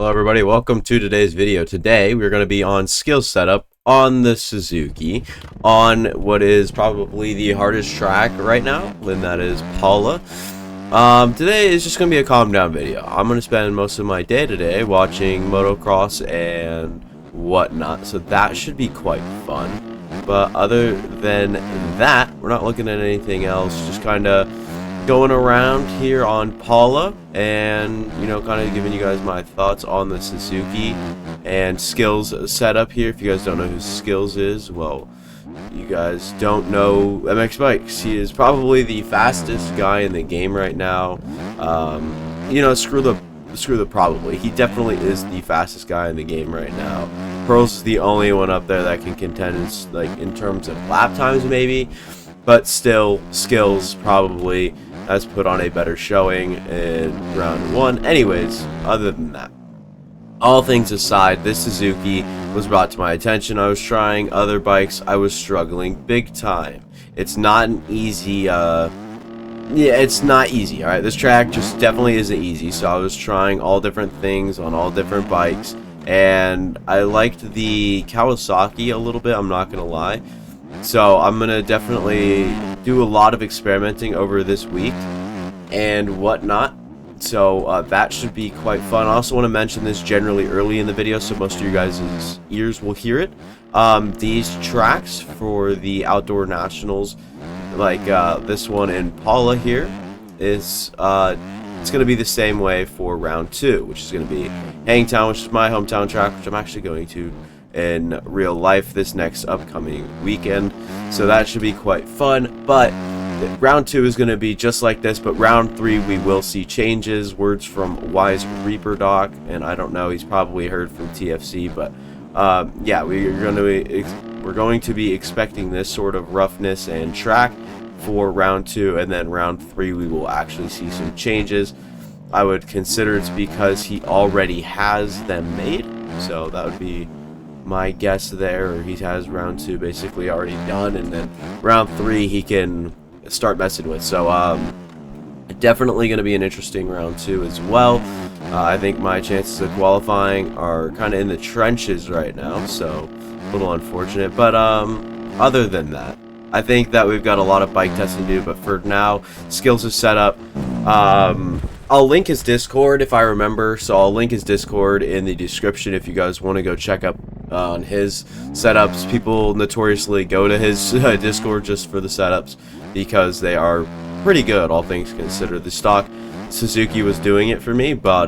Hello everybody, welcome to today's video. Today we're going to be on skill setup on the Suzuki on what is probably the hardest track right now, and that is Pala. Today is just going to be a calm down video. I'm going to spend most of my day today watching motocross and whatnot, so that should be quite fun. But other than that, we're not looking at anything else, just kind of going around here on Pala and, you know, kind of giving you guys my thoughts on the Suzuki and Skills setup here. If you guys don't know who Skills is, well, you guys don't know MX Bikes. He is probably the fastest guy in the game right now. You know, screw the probably. He definitely is the fastest guy in the game right now. Pearls is the only one up there that can contend, like, in terms of lap times maybe, but still, Skills probably has put on a better showing in round one. Anyways, other than that, all things aside, this Suzuki was brought to my attention. I was trying other bikes. I was struggling big time. It's not an easy, it's not easy, alright? This track just definitely isn't easy, so I was trying all different things on all different bikes, and I liked the Kawasaki a little bit, I'm not gonna lie. So I'm gonna definitely do a lot of experimenting over this week and whatnot. So that should be quite fun. I also want to mention this generally early in the video, so most of you guys' ears will hear it. These tracks for the Outdoor Nationals, like this one in Pala here, is it's gonna be the same way for round 2, which is gonna be Hangtown, which is my hometown track, which I'm actually going to in real life this next upcoming weekend, so that should be quite fun. But round 2 is going to be just like this, but round 3 we will see changes. Words from Wise Reaper Doc, and I don't know, he's probably heard from TFC, but yeah, we're going to be expecting this sort of roughness and track for round 2, and then round 3 we will actually see some changes. I would consider it's because he already has them made, so that would be my guess there, or he has round 2 basically already done, and then round 3 he can start messing with. So definitely going to be an interesting round 2 as well. I think my chances of qualifying are kind of in the trenches right now, so a little unfortunate. But other than that, I think that we've got a lot of bike testing to do, but for now, Skills is set up. I'll link his Discord if I remember, so I'll link his Discord in the description if you guys want to go check up on his setups. People notoriously go to his Discord just for the setups because they are pretty good, all things considered. The stock Suzuki was doing it for me, but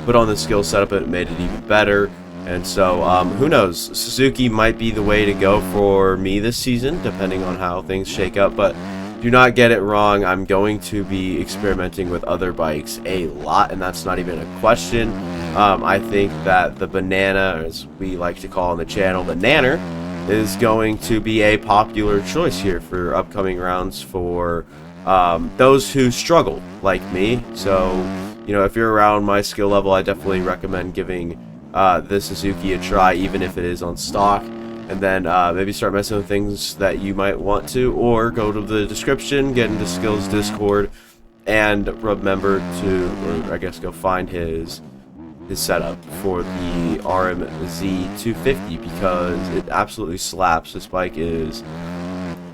put on the skill setup and it made it even better. And so who knows, Suzuki might be the way to go for me this season, depending on how things shake up. But do not get it wrong, I'm going to be experimenting with other bikes a lot, and that's not even a question. I think that the Banana, as we like to call on the channel, the Nanner, is going to be a popular choice here for upcoming rounds for those who struggle, like me. So, you know, if you're around my skill level, I definitely recommend giving the Suzuki a try, even if it is on stock. And then maybe start messing with things that you might want to, or go to the description, get into Skills Discord, and remember to, or I guess go find his setup for the RMZ 250, because it absolutely slaps. This bike is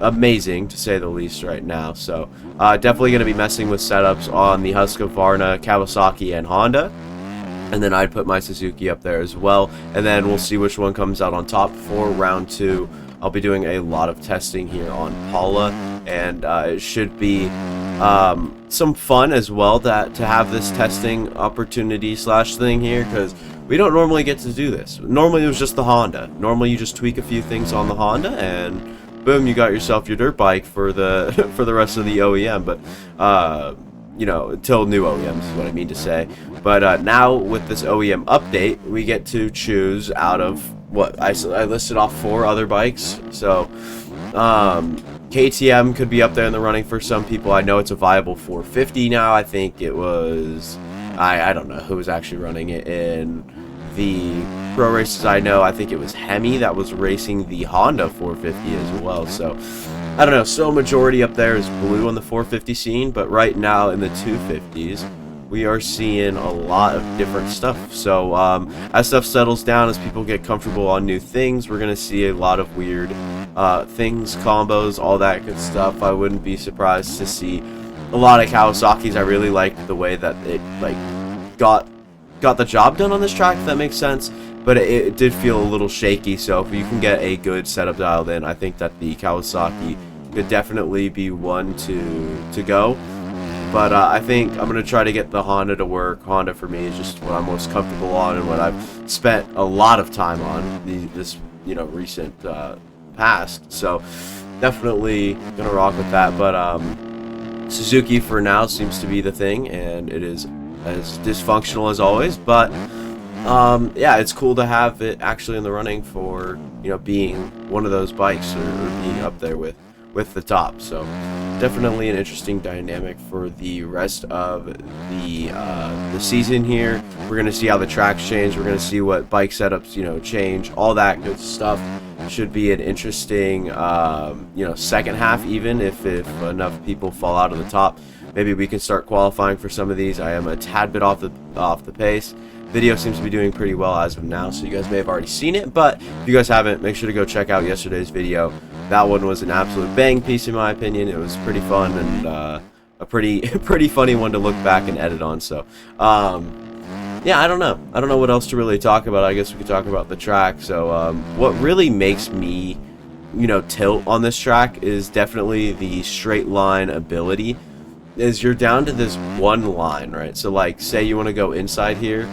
amazing, to say the least, right now. So definitely going to be messing with setups on the Husqvarna, Kawasaki, and Honda. And then I'd put my Suzuki up there as well, and then we'll see which one comes out on top for round 2. I'll be doing a lot of testing here on Pala, and it should be some fun as well to have this testing opportunity slash thing here, because we don't normally get to do this. Normally it was just the Honda. Normally you just tweak a few things on the Honda, and boom, you got yourself your dirt bike for the for the rest of the OEM. But you know, until new OEMs is what I mean to say. But now with this OEM update, we get to choose out of what I listed off 4 other bikes. So KTM could be up there in the running for some people. I know it's a viable 450 now. I think it was, I don't know who was actually running it in the pro races. I know, I think it was Hemi that was racing the Honda 450 as well. So I don't know, so majority up there is blue on the 450 scene, but right now in the 250s, we are seeing a lot of different stuff. So as stuff settles down, as people get comfortable on new things, we're going to see a lot of weird things, combos, all that good stuff. I wouldn't be surprised to see a lot of Kawasaki's. I really like the way that it like got the job done on this track, if that makes sense. But it did feel a little shaky, so if you can get a good setup dialed in, I think that the Kawasaki could definitely be one to go. But I think I'm going to try to get the Honda to work. Honda for me is just what I'm most comfortable on and what I've spent a lot of time on this recent past. So definitely going to rock with that. But Suzuki for now seems to be the thing, and it is as dysfunctional as always. But yeah, it's cool to have it actually in the running for being one of those bikes, or being up there with the top. So definitely an interesting dynamic for the rest of the season here. We're gonna see how the tracks change. We're gonna see what bike setups change. All that good stuff should be an interesting second half, even if enough people fall out of the top. Maybe we can start qualifying for some of these. I am a tad bit off the pace. Video seems to be doing pretty well as of now, so you guys may have already seen it, but if you guys haven't, make sure to go check out yesterday's video. That one was an absolute bang piece in my opinion. It was pretty fun, and a pretty funny one to look back and edit on. So yeah, I don't know what else to really talk about. I guess we could talk about the track. So what really makes me tilt on this track is definitely the straight line ability. Is you're down to this one line, right? So like, say you want to go inside here,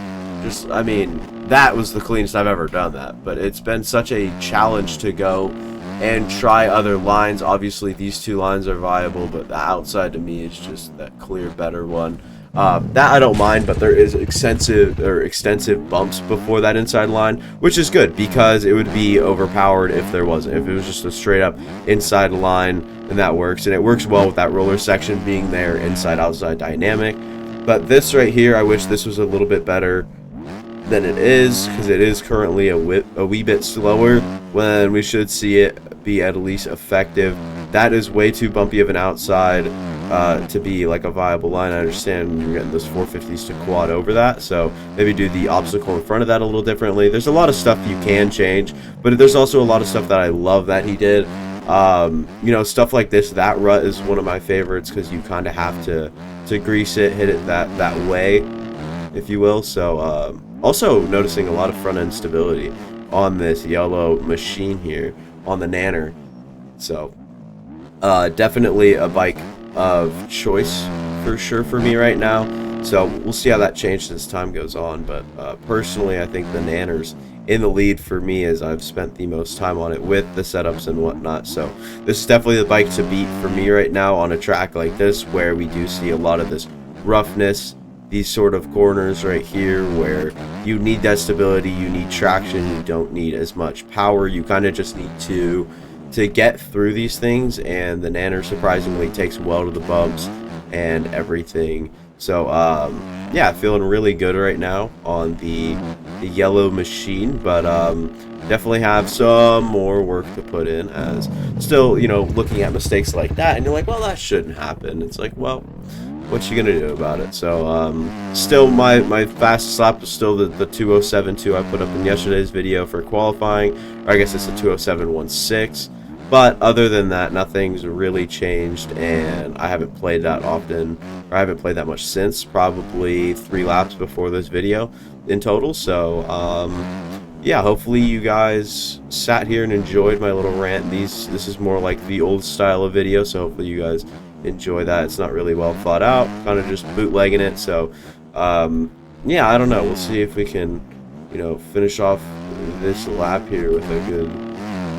I mean, that was the cleanest I've ever done that, but it's been such a challenge to go and try other lines. Obviously these two lines are viable, but the outside to me is just that clear better one. That I don't mind, but there is extensive bumps before that inside line, which is good because it would be overpowered if there wasn't. If it was just a straight up inside line, then that works, and it works well with that roller section being there, inside outside dynamic. But this right here, I wish this was a little bit better than it is, because it is currently a wee bit slower when we should see it be at least effective. That is way too bumpy of an outside to be like a viable line. I understand you're getting those 450s to quad over that, so maybe do the obstacle in front of that a little differently. There's a lot of stuff you can change, but there's also a lot of stuff that I love that he did. Stuff like this, that rut is one of my favorites, because you kind of have to grease it, hit it that way, if you will. So also noticing a lot of front end stability on this yellow machine here on the Nanner. So definitely a bike of choice for sure for me right now. So we'll see how that changes as time goes on. But personally, I think the Nanner's in the lead for me, as I've spent the most time on it with the setups and whatnot. So this is definitely the bike to beat for me right now on a track like this, where we do see a lot of this roughness, these sort of corners right here where you need that stability, you need traction, you don't need as much power, you kind of just need to get through these things. And the Nanner surprisingly takes well to the bumps and everything. So yeah, feeling really good right now on the yellow machine, but definitely have some more work to put in, as still looking at mistakes like that and you're like, well, that shouldn't happen. It's like, well, what you gonna do about it? So still my fastest lap was still the 2:07.2 I put up in yesterday's video for qualifying, or I guess it's a 2:07.16. But other than that, nothing's really changed, and I haven't played that often, or I haven't played that much since probably 3 laps before this video in total. So yeah, hopefully you guys sat here and enjoyed my little rant. This is more like the old style of video, so hopefully you guys enjoy that. It's not really well thought out, kind of just bootlegging it. So yeah, I don't know, we'll see if we can finish off this lap here with a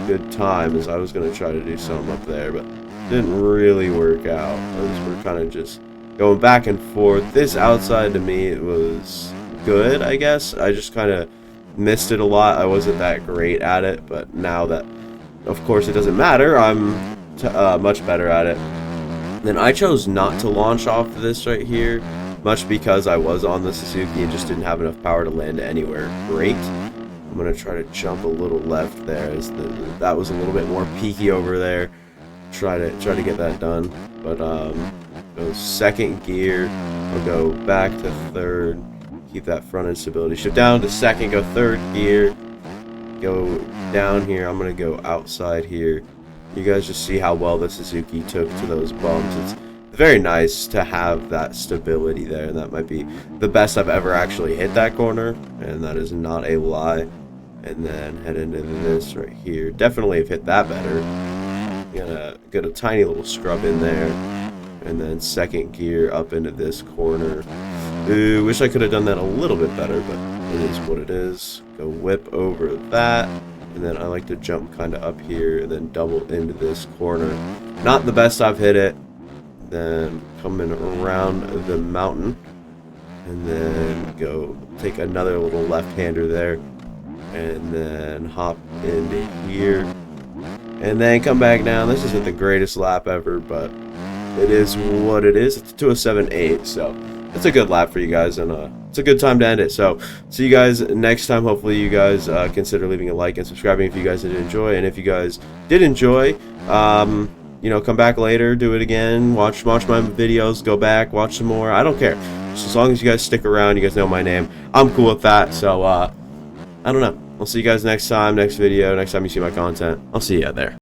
good time, as I was going to try to do something up there, but didn't really work out, as we're kind of just going back and forth. This outside to me, it was good, I guess. I just kind of missed it a lot. I wasn't that great at it, but now that, of course, it doesn't matter, I'm much better at it. Then I chose not to launch off this right here, much because I was on the Suzuki and just didn't have enough power to land anywhere great. I'm going to try to jump a little left there, as that was a little bit more peaky over there. Try to get that done. But go second gear, I'll go back to third, keep that front end stability. Shift down to second, go third gear, go down here. I'm going to go outside here. You guys just see how well the Suzuki took to those bumps. It's very nice to have that stability there, and that might be the best I've ever actually hit that corner, and that is not a lie. And then head into this right here. Definitely have hit that better. Gonna get a tiny little scrub in there, and then second gear up into this corner. Ooh, wish I could have done that a little bit better, but it is what it is. Go whip over that, and then I like to jump kind of up here, and then double into this corner. Not the best I've hit it. Then coming around the mountain, and then go take another little left-hander there, and then hop into here, and then come back down. This isn't the greatest lap ever, but it is what it is. It's a 2:07.8, so it's a good lap for you guys, and it's a good time to end it. So see you guys next time. Hopefully you guys consider leaving a like and subscribing if you guys did enjoy, and if you guys did enjoy, you know, come back later, do it again, watch my videos, go back, watch some more. I don't care. Just as long as you guys stick around, you guys know my name. I'm cool with that. So, I don't know. I'll see you guys next time, next video, next time you see my content. I'll see you out there.